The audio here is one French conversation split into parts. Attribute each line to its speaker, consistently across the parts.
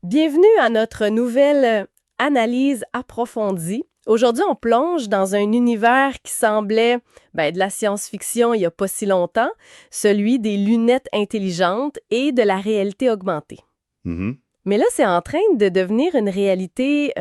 Speaker 1: Bienvenue à notre nouvelle analyse approfondie. Aujourd'hui, on plonge dans un univers qui semblait de la science-fiction il n'y a pas si longtemps, celui des lunettes intelligentes et de la réalité augmentée.
Speaker 2: Mhm.
Speaker 1: Mais là, c'est en train de devenir une réalité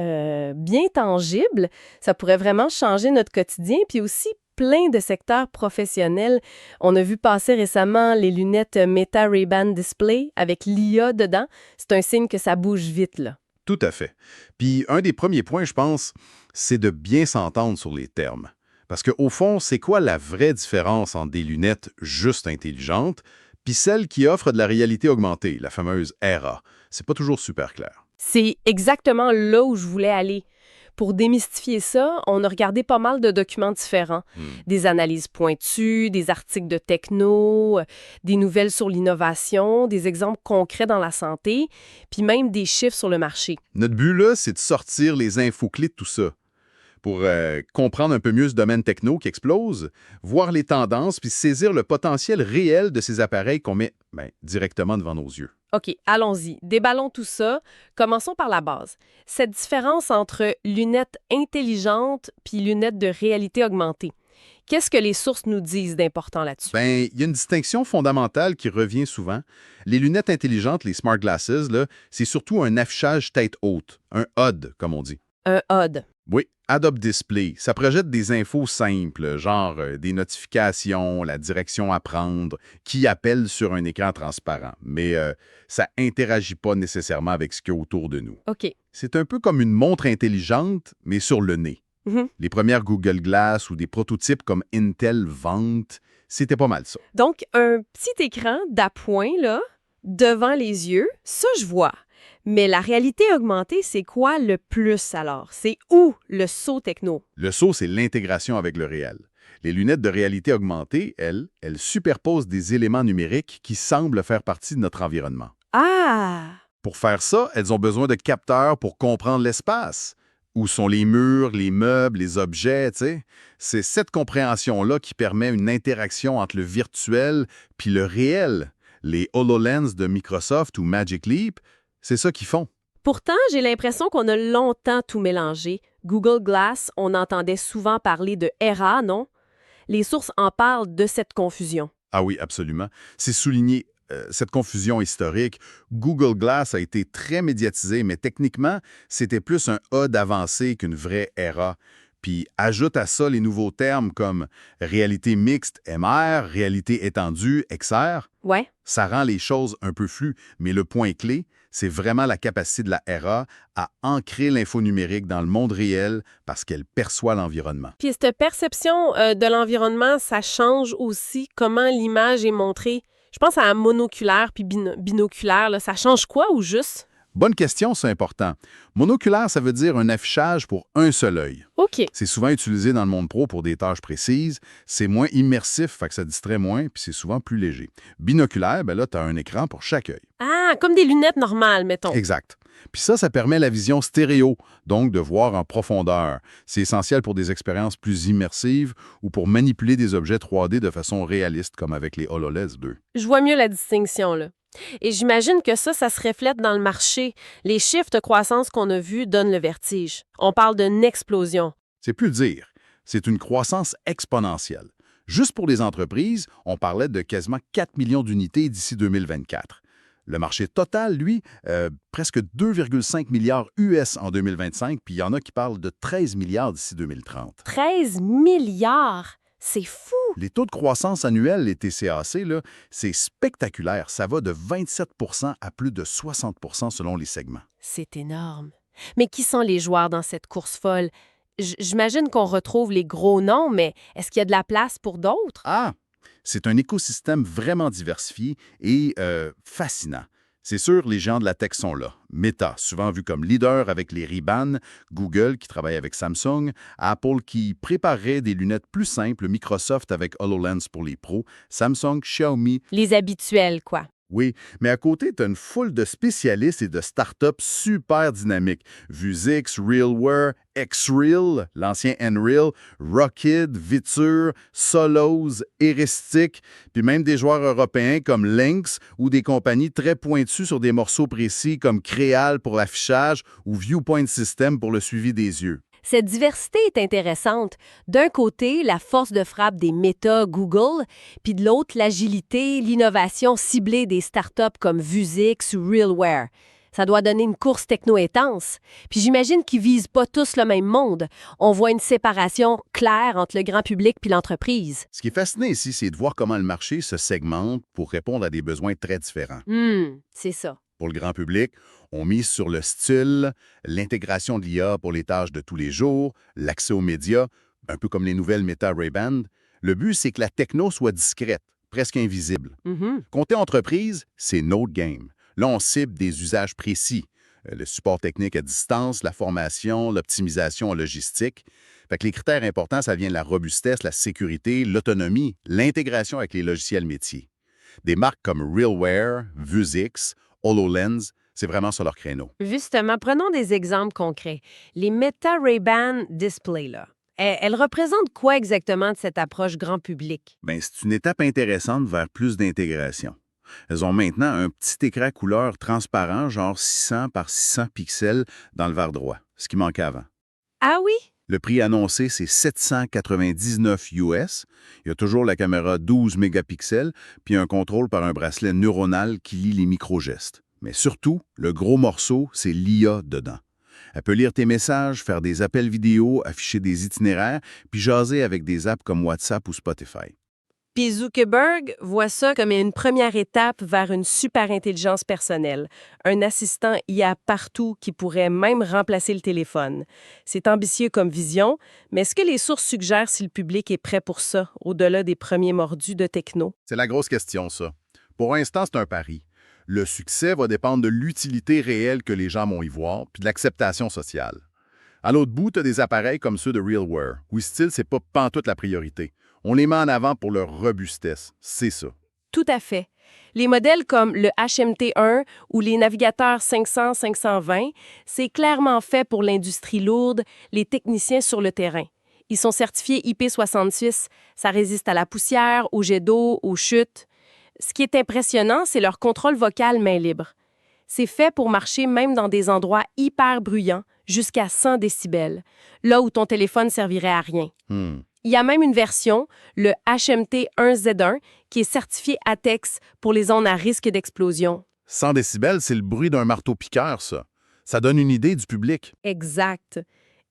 Speaker 1: bien tangible. Ça pourrait vraiment changer notre quotidien, puis aussi plein de secteurs professionnels. On a vu passer récemment les lunettes Meta Ray-Ban Display avec l'IA dedans. C'est un signe que ça bouge vite, là.
Speaker 2: Tout à fait. Puis un des premiers points, je pense, c'est de bien s'entendre sur les termes. Parce qu'au fond, c'est quoi la vraie différence entre des lunettes juste intelligentes puis celles qui offrent de la réalité augmentée, la fameuse RA? C'est pas toujours super clair.
Speaker 1: C'est exactement là où je voulais aller. Pour démystifier ça, on a regardé pas mal de documents différents. Des analyses pointues, des articles de techno, des nouvelles sur l'innovation, des exemples concrets dans la santé, puis même des chiffres sur le marché.
Speaker 2: Notre but, là, c'est de sortir les infos clés de tout ça pour comprendre un peu mieux ce domaine techno qui explose, voir les tendances puis saisir le potentiel réel de ces appareils qu'on met directement devant nos yeux.
Speaker 1: OK, allons-y. Déballons tout ça. Commençons par la base. Cette différence entre lunettes intelligentes puis lunettes de réalité augmentée. Qu'est-ce que les sources nous disent d'important là-dessus?
Speaker 2: Il y a une distinction fondamentale qui revient souvent. Les lunettes intelligentes, les smart glasses, là, c'est surtout un affichage tête haute, un HUD, comme on dit.
Speaker 1: Un HUD.
Speaker 2: Oui, Head-Up Display. Ça projette des infos simples, genre des notifications, la direction à prendre, qui appelle sur un écran transparent. Mais ça interagit pas nécessairement avec ce qu'il y a autour de nous.
Speaker 1: OK.
Speaker 2: C'est un peu comme une montre intelligente, mais sur le nez.
Speaker 1: Mhm.
Speaker 2: Les premières Google Glass ou des prototypes comme Intel vantent, c'était pas mal ça.
Speaker 1: Donc, un petit écran d'appoint, là, devant les yeux, ça, je vois. Mais la réalité augmentée, c'est quoi le plus, alors? C'est où le saut techno?
Speaker 2: Le saut, c'est l'intégration avec le réel. Les lunettes de réalité augmentée, elles superposent des éléments numériques qui semblent faire partie de notre environnement.
Speaker 1: Ah!
Speaker 2: Pour faire ça, elles ont besoin de capteurs pour comprendre l'espace. Où sont les murs, les meubles, les objets, tu sais? C'est cette compréhension-là qui permet une interaction entre le virtuel puis le réel. Les HoloLens de Microsoft ou Magic Leap, c'est ça qu'ils font.
Speaker 1: Pourtant, j'ai l'impression qu'on a longtemps tout mélangé. Google Glass, on entendait souvent parler de RA, non? Les sources en parlent de cette confusion.
Speaker 2: Ah oui, absolument. C'est souligné cette confusion historique. Google Glass a été très médiatisé, mais techniquement, c'était plus un HUD avancé qu'une vraie RA. Puis ajoute à ça les nouveaux termes comme réalité mixte, MR, réalité étendue, XR.
Speaker 1: Ouais.
Speaker 2: Ça rend les choses un peu floues, mais le point clé, c'est vraiment la capacité de la RA à ancrer l'info numérique dans le monde réel parce qu'elle perçoit l'environnement.
Speaker 1: Puis cette perception de l'environnement, ça change aussi comment l'image est montrée. Je pense à un monoculaire puis binoculaire. Là. Ça change quoi ou juste?
Speaker 2: Bonne question, c'est important. Monoculaire, ça veut dire un affichage pour un seul œil.
Speaker 1: OK.
Speaker 2: C'est souvent utilisé dans le monde pro pour des tâches précises. C'est moins immersif, fait que ça distrait moins, puis c'est souvent plus léger. Binoculaire, là, tu as un écran pour chaque œil.
Speaker 1: Ah, comme des lunettes normales, mettons.
Speaker 2: Exact. Puis ça permet la vision stéréo, donc de voir en profondeur. C'est essentiel pour des expériences plus immersives ou pour manipuler des objets 3D de façon réaliste, comme avec les HoloLens 2.
Speaker 1: Je vois mieux la distinction, là. Et j'imagine que ça se reflète dans le marché. Les chiffres de croissance qu'on a vus donnent le vertige. On parle d'une explosion.
Speaker 2: C'est plus le dire. C'est une croissance exponentielle. Juste pour les entreprises, on parlait de quasiment 4 millions d'unités d'ici 2024. Le marché total, lui, presque 2,5 milliards US en 2025, puis il y en a qui parlent de 13 milliards d'ici 2030.
Speaker 1: 13 milliards! C'est fou!
Speaker 2: Les taux de croissance annuels, les TCAC, là, c'est spectaculaire. Ça va de 27 à plus de 60 selon les segments.
Speaker 1: C'est énorme. Mais qui sont les joueurs dans cette course folle? J'imagine qu'on retrouve les gros noms, mais est-ce qu'il y a de la place pour d'autres?
Speaker 2: Ah! C'est un écosystème vraiment diversifié et fascinant. C'est sûr, les géants de la tech sont là. Meta, souvent vu comme leader avec les Ray-Ban, Google qui travaille avec Samsung, Apple qui préparerait des lunettes plus simples, Microsoft avec HoloLens pour les pros, Samsung, Xiaomi.
Speaker 1: Les habituels, quoi.
Speaker 2: Oui, mais à côté, tu as une foule de spécialistes et de startups super dynamiques. Vuzix, RealWear, XReal, l'ancien Nreal, Rockid, Vitur, Solos, Eristic, puis même des joueurs européens comme Lynx ou des compagnies très pointues sur des morceaux précis comme Creal pour l'affichage ou Viewpoint System pour le suivi des yeux.
Speaker 1: Cette diversité est intéressante. D'un côté, la force de frappe des Meta, Google, puis de l'autre, l'agilité, l'innovation ciblée des startups comme Vuzix ou RealWear. Ça doit donner une course techno intense. Puis j'imagine qu'ils visent pas tous le même monde. On voit une séparation claire entre le grand public puis l'entreprise.
Speaker 2: Ce qui est fascinant ici, c'est de voir comment le marché se segmente pour répondre à des besoins très différents.
Speaker 1: C'est ça.
Speaker 2: Pour le grand public, on mise sur le style, l'intégration de l'IA pour les tâches de tous les jours, l'accès aux médias, un peu comme les nouvelles Meta Ray-Ban. Le but, c'est que la techno soit discrète, presque invisible. Côté entreprise, c'est notre game. Là, on cible des usages précis. Le support technique à distance, la formation, l'optimisation en logistique. Fait que les critères importants, ça vient de la robustesse, la sécurité, l'autonomie, l'intégration avec les logiciels métiers. Des marques comme RealWear, Vuzix, HoloLens, c'est vraiment sur leur créneau.
Speaker 1: Justement, prenons des exemples concrets. Les Meta Ray-Ban Display, là. Elles représentent quoi exactement de cette approche grand public?
Speaker 2: Bien, c'est une étape intéressante vers plus d'intégration. Elles ont maintenant un petit écran couleur transparent, genre 600 par 600 pixels, dans le verre droit, ce qui manquait avant.
Speaker 1: Ah oui?
Speaker 2: Le prix annoncé, c'est 799 US. Il y a toujours la caméra 12 mégapixels, puis un contrôle par un bracelet neuronal qui lit les micro-gestes. Mais surtout, le gros morceau, c'est l'IA dedans. Elle peut lire tes messages, faire des appels vidéo, afficher des itinéraires, puis jaser avec des apps comme WhatsApp ou Spotify.
Speaker 1: Puis Zuckerberg voit ça comme une première étape vers une super intelligence personnelle, un assistant IA partout qui pourrait même remplacer le téléphone. C'est ambitieux comme vision, mais est-ce que les sources suggèrent si le public est prêt pour ça, au-delà des premiers mordus de techno?
Speaker 2: C'est la grosse question, ça. Pour l'instant, c'est un pari. Le succès va dépendre de l'utilité réelle que les gens vont y voir, puis de l'acceptation sociale. À l'autre bout, tu as des appareils comme ceux de RealWear, où style, c'est pas pantoute la priorité. On les met en avant pour leur robustesse, c'est ça.
Speaker 1: Tout à fait. Les modèles comme le HMT1 ou les navigateurs 500-520, c'est clairement fait pour l'industrie lourde, les techniciens sur le terrain. Ils sont certifiés IP66, ça résiste à la poussière, aux jets d'eau, aux chutes. Ce qui est impressionnant, c'est leur contrôle vocal main libre. C'est fait pour marcher même dans des endroits hyper bruyants, jusqu'à 100 décibels, là où ton téléphone servirait à rien. Il y a même une version, le HMT1Z1, qui est certifié ATEX pour les zones à risque d'explosion.
Speaker 2: 100 décibels, c'est le bruit d'un marteau-piqueur, ça. Ça donne une idée du public.
Speaker 1: Exact.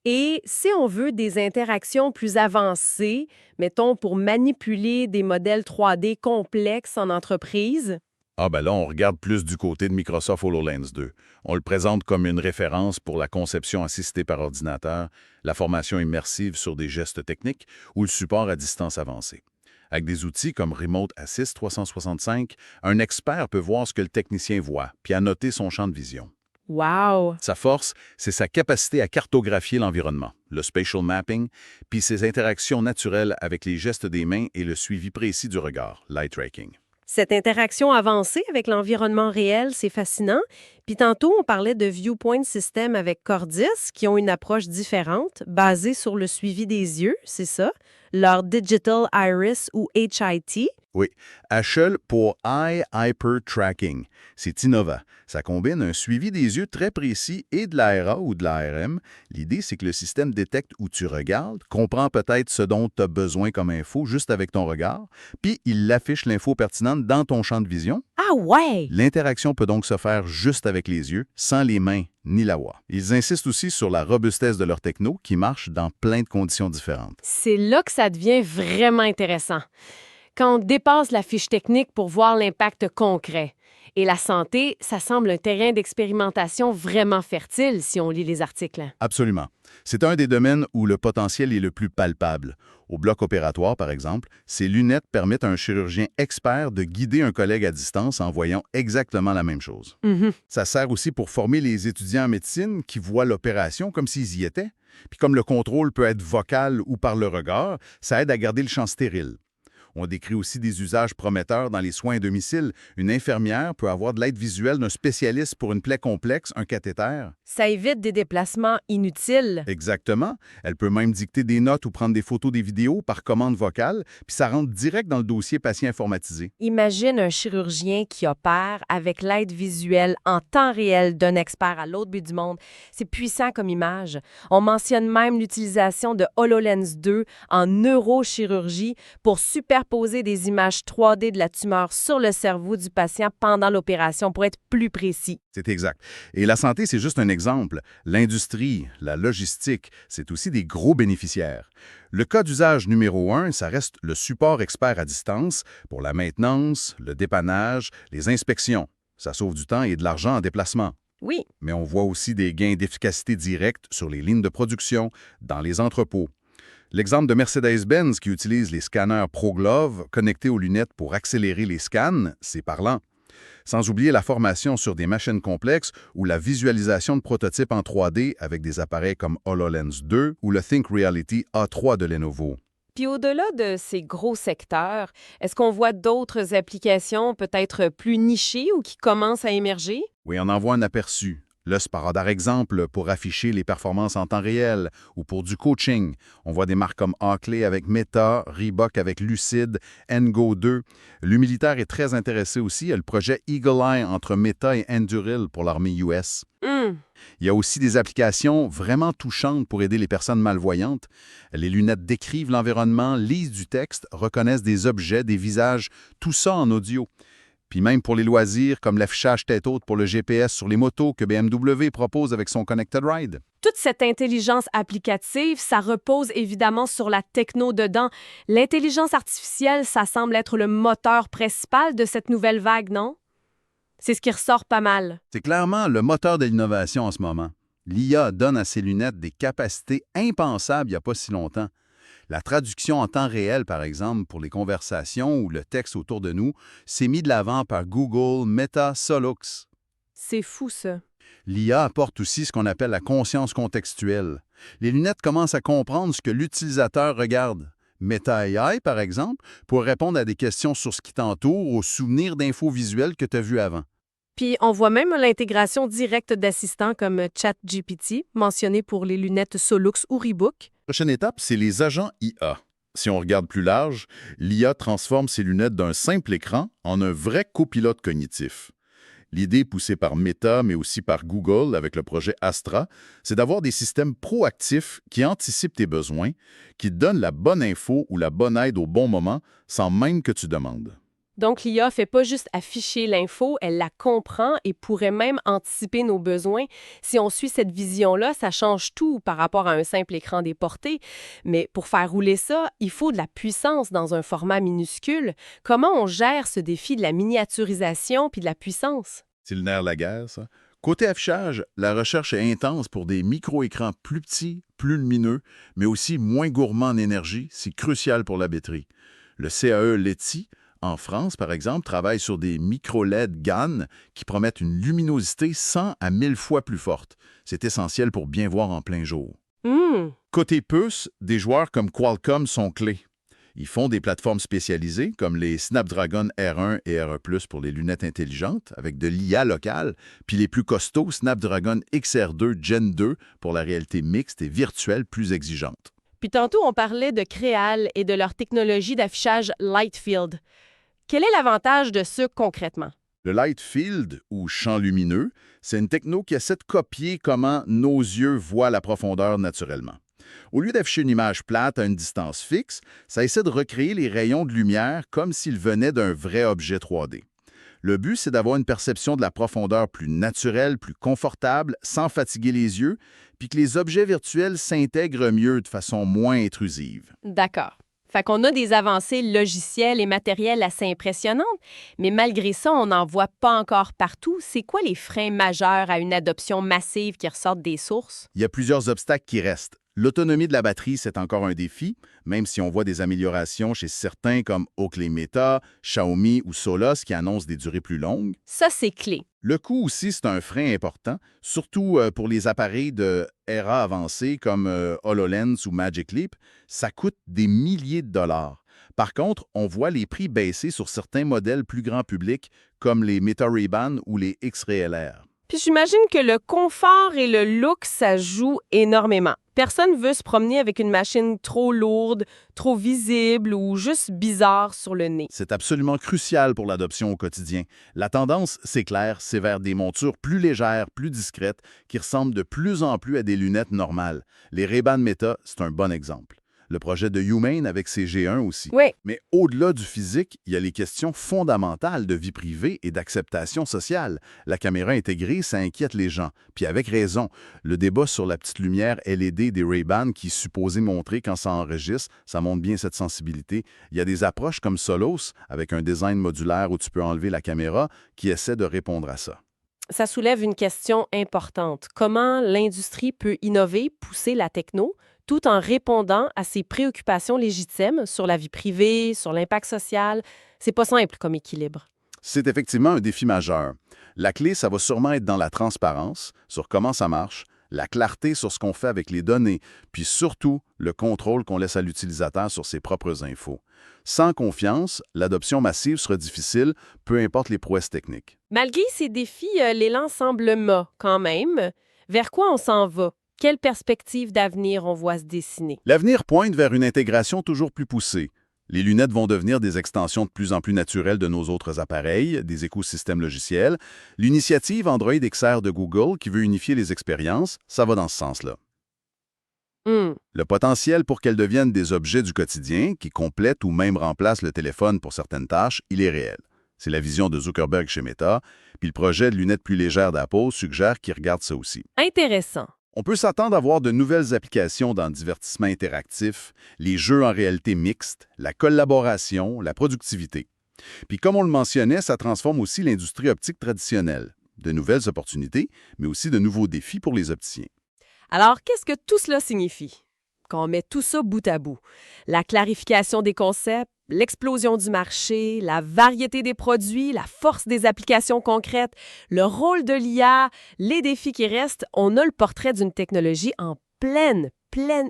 Speaker 1: Et si on veut des interactions plus avancées, mettons pour manipuler des modèles 3D complexes en entreprise,
Speaker 2: Ah ben là, on regarde plus du côté de Microsoft HoloLens 2. On le présente comme une référence pour la conception assistée par ordinateur, la formation immersive sur des gestes techniques ou le support à distance avancée. Avec des outils comme Remote Assist 365, un expert peut voir ce que le technicien voit, puis annoter son champ de vision.
Speaker 1: wow!
Speaker 2: Sa force, c'est sa capacité à cartographier l'environnement, le spatial mapping, puis ses interactions naturelles avec les gestes des mains et le suivi précis du regard, l'eye tracking.
Speaker 1: Cette interaction avancée avec l'environnement réel, c'est fascinant. Puis tantôt, on parlait de Viewpoint System avec Cordis, qui ont une approche différente, basée sur le suivi des yeux, c'est ça, leur Digital Iris ou HIT.
Speaker 2: Oui, HL pour Eye Hyper Tracking. C'est innovant. Ça combine un suivi des yeux très précis et de l'ARA ou de l'ARM. L'idée, c'est que le système détecte où tu regardes, comprend peut-être ce dont tu as besoin comme info juste avec ton regard, puis il affiche l'info pertinente dans ton champ de vision.
Speaker 1: Ah ouais!
Speaker 2: L'interaction peut donc se faire juste avec les yeux, sans les mains ni la voix. Ils insistent aussi sur la robustesse de leur techno qui marche dans plein de conditions différentes.
Speaker 1: C'est là que ça devient vraiment intéressant. Quand on dépasse la fiche technique pour voir l'impact concret. Et la santé, ça semble un terrain d'expérimentation vraiment fertile si on lit les articles.
Speaker 2: Absolument. C'est un des domaines où le potentiel est le plus palpable. Au bloc opératoire, par exemple, ces lunettes permettent à un chirurgien expert de guider un collègue à distance en voyant exactement la même chose. Ça sert aussi pour former les étudiants en médecine qui voient l'opération comme s'ils y étaient. Puis comme le contrôle peut être vocal ou par le regard, ça aide à garder le champ stérile. On décrit aussi des usages prometteurs dans les soins à domicile. Une infirmière peut avoir de l'aide visuelle d'un spécialiste pour une plaie complexe, un cathéter.
Speaker 1: Ça évite des déplacements inutiles.
Speaker 2: Exactement. Elle peut même dicter des notes ou prendre des photos des vidéos par commande vocale, puis ça rentre direct dans le dossier patient informatisé.
Speaker 1: Imagine un chirurgien qui opère avec l'aide visuelle en temps réel d'un expert à l'autre bout du monde. C'est puissant comme image. On mentionne même l'utilisation de HoloLens 2 en neurochirurgie pour superposer des images 3D de la tumeur sur le cerveau du patient pendant l'opération pour être plus précis.
Speaker 2: C'est exact. Et la santé, c'est juste un exemple. L'industrie, la logistique, c'est aussi des gros bénéficiaires. Le cas d'usage numéro 1, ça reste le support expert à distance pour la maintenance, le dépannage, les inspections. Ça sauve du temps et de l'argent en déplacement.
Speaker 1: Oui,
Speaker 2: Mais on voit aussi des gains d'efficacité directe sur les lignes de production, dans les entrepôts. L'exemple de Mercedes-Benz qui utilise les scanners ProGlove connectés aux lunettes pour accélérer les scans, c'est parlant. Sans oublier la formation sur des machines complexes ou la visualisation de prototypes en 3D avec des appareils comme HoloLens 2 ou le Think Reality A3 de Lenovo.
Speaker 1: puis au-delà de ces gros secteurs, est-ce qu'on voit d'autres applications peut-être plus nichées ou qui commencent à émerger?
Speaker 2: Oui, on en voit un aperçu. Là, c'est par exemple pour afficher les performances en temps réel ou pour du coaching. On voit des marques comme Oakley avec Meta, Reebok avec Lucid, Ngo 2. L'Humilitaire est très intéressé aussi à le projet Eagle Eye entre Meta et Anduril pour l'armée US. Il y a aussi des applications vraiment touchantes pour aider les personnes malvoyantes. Les lunettes décrivent l'environnement, lisent du texte, reconnaissent des objets, des visages, tout ça en audio. Puis même pour les loisirs, comme l'affichage tête haute pour le GPS sur les motos que BMW propose avec son Connected Ride.
Speaker 1: Toute cette intelligence applicative, ça repose évidemment sur la techno dedans. L'intelligence artificielle, ça semble être le moteur principal de cette nouvelle vague, non? C'est ce qui ressort pas mal.
Speaker 2: C'est clairement le moteur de l'innovation en ce moment. L'IA donne à ces lunettes des capacités impensables il n'y a pas si longtemps. La traduction en temps réel, par exemple, pour les conversations ou le texte autour de nous, s'est mis de l'avant par Google, Meta, Solux.
Speaker 1: C'est fou, ça.
Speaker 2: L'IA apporte aussi ce qu'on appelle la conscience contextuelle. Les lunettes commencent à comprendre ce que l'utilisateur regarde. Meta AI, par exemple, pour répondre à des questions sur ce qui t'entoure ou souvenirs d'infos visuelles que tu as vues avant.
Speaker 1: Puis on voit même l'intégration directe d'assistants comme ChatGPT, mentionné pour les lunettes Solux ou Reebok.
Speaker 2: Prochaine étape, c'est les agents IA. Si on regarde plus large, l'IA transforme ces lunettes d'un simple écran en un vrai copilote cognitif. L'idée poussée par Meta, mais aussi par Google avec le projet Astra, c'est d'avoir des systèmes proactifs qui anticipent tes besoins, qui te donnent la bonne info ou la bonne aide au bon moment sans même que tu demandes.
Speaker 1: Donc, l'IA fait pas juste afficher l'info, elle la comprend et pourrait même anticiper nos besoins. Si on suit cette vision-là, ça change tout par rapport à un simple écran déporté. Mais pour faire rouler ça, il faut de la puissance dans un format minuscule. Comment on gère ce défi de la miniaturisation puis de la puissance?
Speaker 2: C'est le nerf de la guerre, ça. Côté affichage, la recherche est intense pour des micro-écrans plus petits, plus lumineux, mais aussi moins gourmands en énergie. C'est crucial pour la batterie. Le CAE Leti, en France, par exemple, travaille sur des micro-LED GaN qui promettent une luminosité 100 à 1000 fois plus forte. C'est essentiel pour bien voir en plein jour. Côté puce, des joueurs comme Qualcomm sont clés. Ils font des plateformes spécialisées comme les Snapdragon R1 et R1+ pour les lunettes intelligentes avec de l'IA locale, puis les plus costauds Snapdragon XR2 Gen 2 pour la réalité mixte et virtuelle plus exigeante.
Speaker 1: Puis tantôt, on parlait de Créal et de leur technologie d'affichage Lightfield. Quel est l'avantage de ce concrètement?
Speaker 2: Le light field, ou champ lumineux, c'est une techno qui essaie de copier comment nos yeux voient la profondeur naturellement. Au lieu d'afficher une image plate à une distance fixe, ça essaie de recréer les rayons de lumière comme s'ils venaient d'un vrai objet 3D. Le but, c'est d'avoir une perception de la profondeur plus naturelle, plus confortable, sans fatiguer les yeux, puis que les objets virtuels s'intègrent mieux de façon moins intrusive.
Speaker 1: D'accord. Fait qu'on a des avancées logicielles et matérielles assez impressionnantes, mais malgré ça, on n'en voit pas encore partout. C'est quoi les freins majeurs à une adoption massive qui ressortent des sources?
Speaker 2: Il y a plusieurs obstacles qui restent. L'autonomie de la batterie, c'est encore un défi, même si on voit des améliorations chez certains comme Oakley Meta, Xiaomi ou Solos qui annoncent des durées plus longues.
Speaker 1: Ça, c'est clé.
Speaker 2: Le coût aussi, c'est un frein important, surtout pour les appareils de RA avancés comme HoloLens ou Magic Leap. Ça coûte des milliers de dollars. Par contre, on voit les prix baisser sur certains modèles plus grand public, comme les Meta Ray-Ban ou les XRLR.
Speaker 1: Puis j'imagine que le confort et le look, ça joue énormément. Personne veut se promener avec une machine trop lourde, trop visible ou juste bizarre sur le nez.
Speaker 2: C'est absolument crucial pour l'adoption au quotidien. La tendance, c'est clair, c'est vers des montures plus légères, plus discrètes, qui ressemblent de plus en plus à des lunettes normales. Les Ray-Ban Meta, c'est un bon exemple. Le projet de Humane avec ses G1 aussi.
Speaker 1: Oui.
Speaker 2: Mais au-delà du physique, il y a les questions fondamentales de vie privée et d'acceptation sociale. La caméra intégrée, ça inquiète les gens. Puis avec raison. Le débat sur la petite lumière LED des Ray-Ban qui est supposée montrer quand ça enregistre, ça montre bien cette sensibilité. Il y a des approches comme Solos, avec un design modulaire où tu peux enlever la caméra, qui essaient de répondre à ça.
Speaker 1: Ça soulève une question importante. Comment l'industrie peut innover, pousser la techno, tout en répondant à ses préoccupations légitimes sur la vie privée, sur l'impact social? C'est pas simple comme équilibre.
Speaker 2: C'est effectivement un défi majeur. La clé, ça va sûrement être dans la transparence, sur comment ça marche, la clarté sur ce qu'on fait avec les données, puis surtout le contrôle qu'on laisse à l'utilisateur sur ses propres infos. Sans confiance, l'adoption massive sera difficile, peu importe les prouesses techniques.
Speaker 1: Malgré ces défis, l'élan semble mat quand même. Vers quoi on s'en va? Quelle perspective d'avenir on voit se dessiner?
Speaker 2: L'avenir pointe vers une intégration toujours plus poussée. Les lunettes vont devenir des extensions de plus en plus naturelles de nos autres appareils, des écosystèmes logiciels. L'initiative Android XR de Google, qui veut unifier les expériences, ça va dans ce sens-là. Le potentiel pour qu'elles deviennent des objets du quotidien, qui complètent ou même remplacent le téléphone pour certaines tâches, il est réel. C'est la vision de Zuckerberg chez Meta, puis le projet de lunettes plus légères d'Apple suggère qu'il regarde ça aussi.
Speaker 1: Intéressant.
Speaker 2: On peut s'attendre à voir de nouvelles applications dans le divertissement interactif, les jeux en réalité mixte, la collaboration, la productivité. Puis comme on le mentionnait, ça transforme aussi l'industrie optique traditionnelle. De nouvelles opportunités, mais aussi de nouveaux défis pour les opticiens.
Speaker 1: Alors, qu'est-ce que tout cela signifie? Quand on met tout ça bout à bout, la clarification des concepts, l'explosion du marché, la variété des produits, la force des applications concrètes, le rôle de l'IA, les défis qui restent, on a le portrait d'une technologie en pleine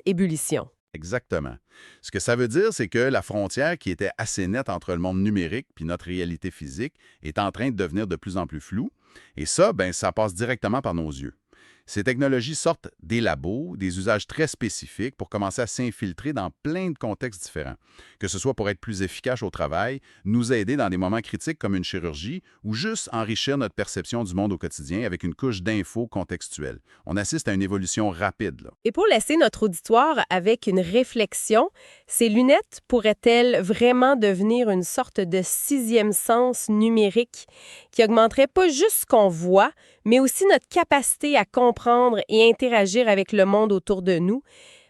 Speaker 1: ébullition.
Speaker 2: Exactement. Ce que ça veut dire, c'est que la frontière qui était assez nette entre le monde numérique puis notre réalité physique est en train de devenir de plus en plus floue. Et ça, ça passe directement par nos yeux. Ces technologies sortent des labos, des usages très spécifiques pour commencer à s'infiltrer dans plein de contextes différents. Que ce soit pour être plus efficace au travail, nous aider dans des moments critiques comme une chirurgie ou juste enrichir notre perception du monde au quotidien avec une couche d'infos contextuelles. On assiste à une évolution rapide, là.
Speaker 1: Et pour laisser notre auditoire avec une réflexion, ces lunettes pourraient-elles vraiment devenir une sorte de sixième sens numérique qui augmenterait pas juste ce qu'on voit, mais aussi notre capacité à comprendre et interagir avec le monde autour de nous?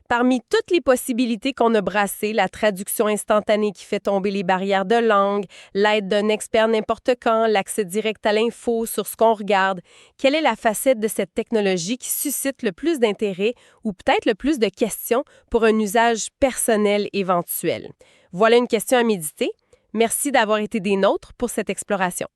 Speaker 1: Parmi toutes les possibilités qu'on a brassées, la traduction instantanée qui fait tomber les barrières de langue, l'aide d'un expert n'importe quand, l'accès direct à l'info sur ce qu'on regarde, quelle est la facette de cette technologie qui suscite le plus d'intérêt ou peut-être le plus de questions pour un usage personnel éventuel? Voilà une question à méditer. Merci d'avoir été des nôtres pour cette exploration.